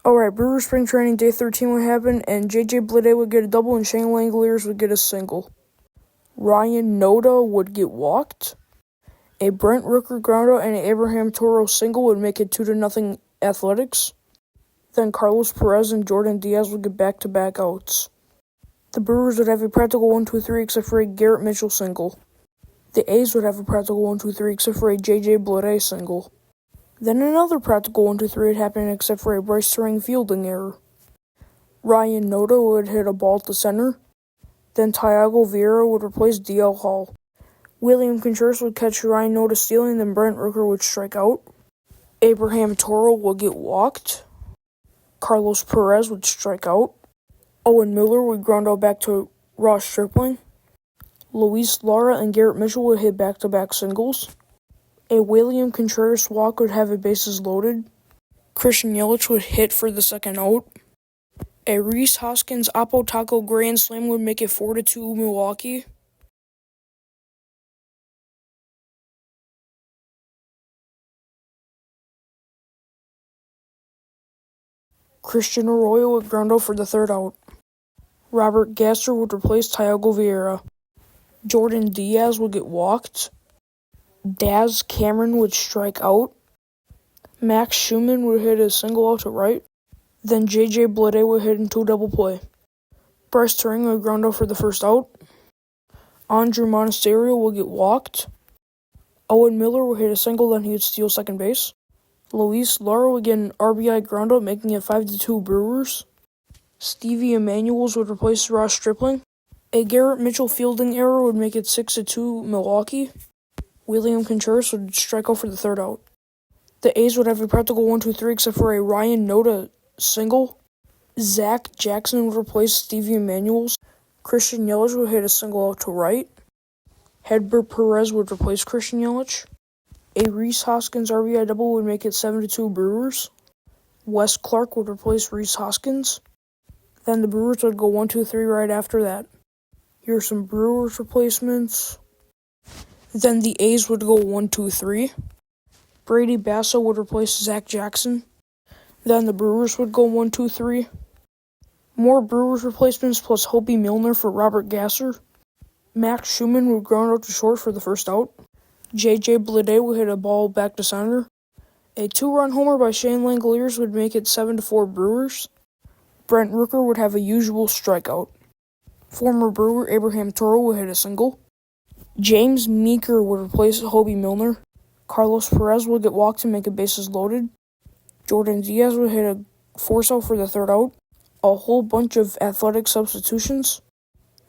Alright, Brewers spring training day 13 would happen, and J.J. Bleday would get a double, and Shane Langoliers would get a single. Ryan Noda would get walked. A Brent Rooker grounder and an Abraham Toro single would make it 2-0 Athletics. Then Carlos Perez and Jordan Diaz would get back-to-back outs. The Brewers would have a practical 1-2-3 except for a Garrett Mitchell single. The A's would have a practical 1-2-3 except for a J.J. Bleday single. Then another practical 1-2-3 would happen except for a Bryce Terang fielding error. Ryan Noda would hit a ball to center. Then Thiago Vieira would replace D.L. Hall. William Contreras would catch Ryan Noda stealing, then Brent Rooker would strike out. Abraham Toro would get walked. Carlos Perez would strike out. Owen Miller would ground out back to Ross Stripling. Luis Lara and Garrett Mitchell would hit back-to-back singles. A William Contreras walk would have a bases loaded. Christian Yelich would hit for the second out. A Rhys Hoskins Oppo Taco grand slam would make it 4-2 Milwaukee. Christian Arroyo would ground out for the third out. Robert Gasser would replace Thiago Vieira. Jordan Diaz would get walked. Daz Cameron would strike out. Max Schumann would hit a single out to right. Then J.J. Bleday would hit into a double play. Bryce Terang would ground out for the first out. Andrew Monasterio would get walked. Owen Miller would hit a single, then he would steal second base. Luis Lara would get an RBI ground out, making it 5-2 Brewers. Stevie Emanuels would replace Ross Stripling. A Garrett Mitchell fielding error would make it 6-2 Milwaukee. William Contreras would strike out for the third out. The A's would have a practical 1-2-3 except for a Ryan Noda single. Zach Jackson would replace Stevie Emanuels. Christian Yelich would hit a single out to right. Hedbert Perez would replace Christian Yelich. A Rhys Hoskins RBI double would make it 7-2 Brewers. Wes Clark would replace Rhys Hoskins. Then the Brewers would go 1-2-3 right after that. Here are some Brewers replacements. Then the A's would go 1-2-3. Brady Basso would replace Zach Jackson. Then the Brewers would go 1-2-3. More Brewers replacements plus Hopi Milner for Robert Gasser. Max Schumann would ground out to short for the first out. J.J. Bleday would hit a ball back to center. A 2-run homer by Shane Langoliers would make it 7-4 Brewers. Brent Rooker would have a usual strikeout. Former Brewer Abraham Toro would hit a single. James Meeker would replace Hopi Milner. Carlos Perez would get walked and make a bases loaded. Jordan Diaz would hit a force out for the third out. A whole bunch of athletic substitutions.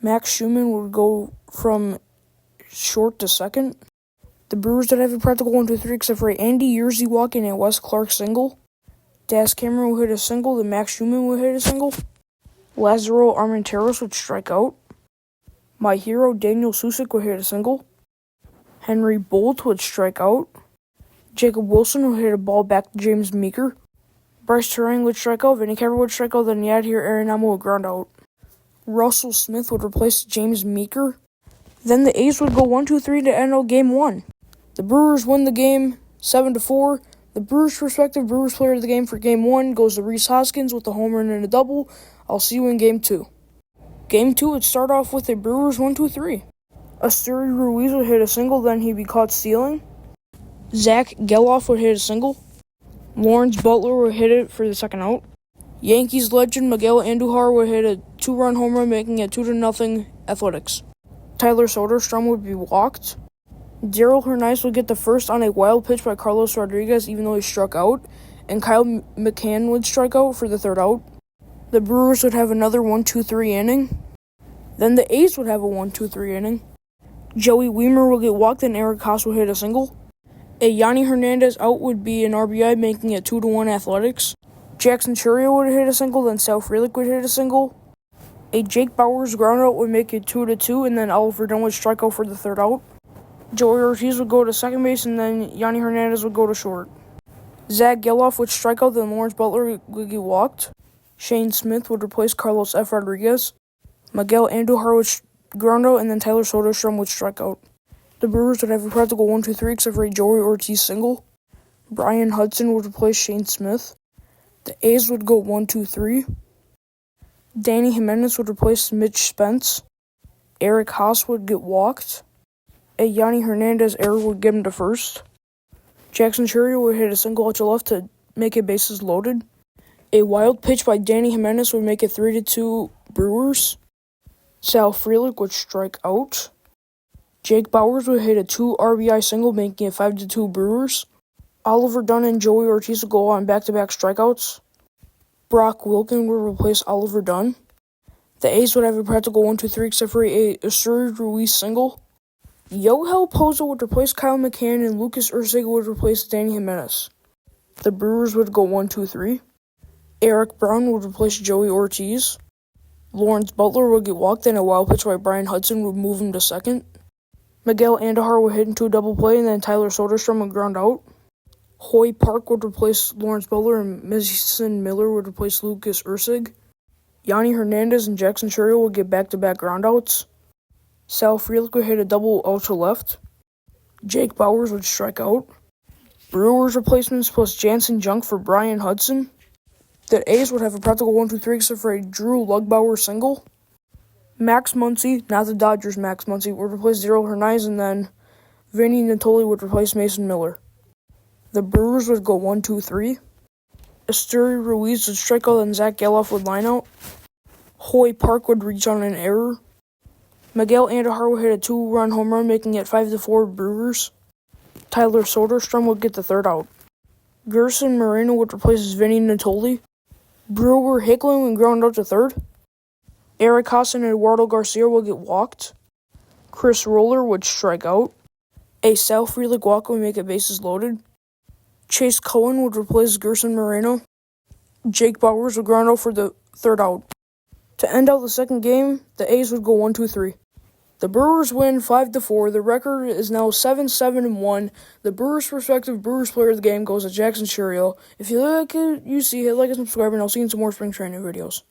Max Schumann would go from short to second. The Brewers would have a practical 1-2-3 except for Andy Yerzy walk and a Wes Clark single. Daz Cameron would hit a single, then Max Schumann would hit a single. Lazaro Armenteros would strike out. My hero Daniel Susick would hit a single. Henry Bolt would strike out. Jacob Wilson would hit a ball back to James Meeker. Bryce Terang would strike out. Vinny Cabra would strike out. Then Yadhir Arenamo would ground out. Russell Smith would replace James Meeker. Then the A's would go 1-2-3 to end out Game 1. The Brewers win the game 7-4. The Brewers' prospective Brewers player of the game for Game 1 goes to Rhys Hoskins with a home run and a double. I'll see you in Game 2. Game 2 would start off with a Brewers 1-2-3. Asturi Ruiz would hit a single, then he'd be caught stealing. Zach Geloff would hit a single. Lawrence Butler would hit it for the second out. Yankees legend Miguel Andujar would hit a 2-run home run, making it 2-0 Athletics. Tyler Soderstrom would be walked. Darrell Hernandez would get the first on a wild pitch by Carlos Rodriguez, even though he struck out. And Kyle McCann would strike out for the third out. The Brewers would have another 1-2-3 inning. Then the A's would have a 1-2-3 inning. Joey Wiemer will get walked and Eric Haas will hit a single. A Yanni Hernandez out would be an RBI, making it 2-1 Athletics. Jackson Chourio would hit a single, then Sal Frelick would hit a single. A Jake Bauers groundout would make it 2-2, and then Oliver Dunn would strike out for the third out. Joey Ortiz would go to second base, and then Yanni Hernandez would go to short. Zach Geloff would strike out, then Lawrence Butler would get walked. Shane Smith would replace Carlos F. Rodriguez. Miguel Andujar would ground out, and then Tyler Soderstrom would strike out. The Brewers would have a practical 1-2-3 except for a Joey Ortiz single. Brian Hudson would replace Shane Smith. The A's would go 1-2-3. Danny Jimenez would replace Mitch Spence. Eric Haas would get walked. A Yanni Hernandez error would get him to first. Jackson Chourio would hit a single out to left to make it bases loaded. A wild pitch by Danny Jimenez would make it 3-2 Brewers. Sal Frelick would strike out. Jake Bauers would hit a 2 RBI single, making it 5-2 Brewers. Oliver Dunn and Joey Ortiz would go on back-to-back strikeouts. Brock Wilken would replace Oliver Dunn. The A's would have a practical 1-2-3 except for a Esteury Ruiz single. Yohel Pozo would replace Kyle McCann and Lucas Ursaga would replace Danny Jimenez. The Brewers would go 1-2-3. Eric Brown would replace Joey Ortiz. Lawrence Butler would get walked and a wild pitch by Brian Hudson would move him to second. Miguel Andujar would hit into a double play and then Tyler Soderstrom would ground out. Hoy Park would replace Lawrence Butler and Mason Miller would replace Lucas Ursaga. Yanni Hernandez and Jackson Chourio would get back-to-back groundouts. Sal Frelick would hit a double out to left. Jake Bauers would strike out. Brewers replacements plus Jansen Junk for Brian Hudson. The A's would have a practical 1-2-3 except for a Drew Lugbauer single. Max Muncy, not the Dodgers Max Muncy, would replace Daryl Hernandez, and then Vinny Natoli would replace Mason Miller. The Brewers would go 1-2-3. Esteury Ruiz would strike out and Zach Geloff would line out. Hoy Park would reach on an error. Miguel Andujar would hit a 2-run home run, making it 5-4 Brewers. Tyler Soderstrom would get the third out. Gerson Moreno would replace Vinny Natoli. Brewer Hicklin would ground out to third. Eric Haas and Eduardo Garcia would get walked. Chris Roller would strike out. A Sal Frelick walk would make it bases loaded. Chase Cohen would replace Gerson Moreno. Jake Bauers would ground out for the third out. To end out the second game, the A's would go 1-2-3. The Brewers win 5-4. The record is now 7-7-1. The Brewers' prospective Brewers player of the game goes to Jackson Chourio. If you like it, you see, hit like and subscribe, and I'll see you in some more spring training videos.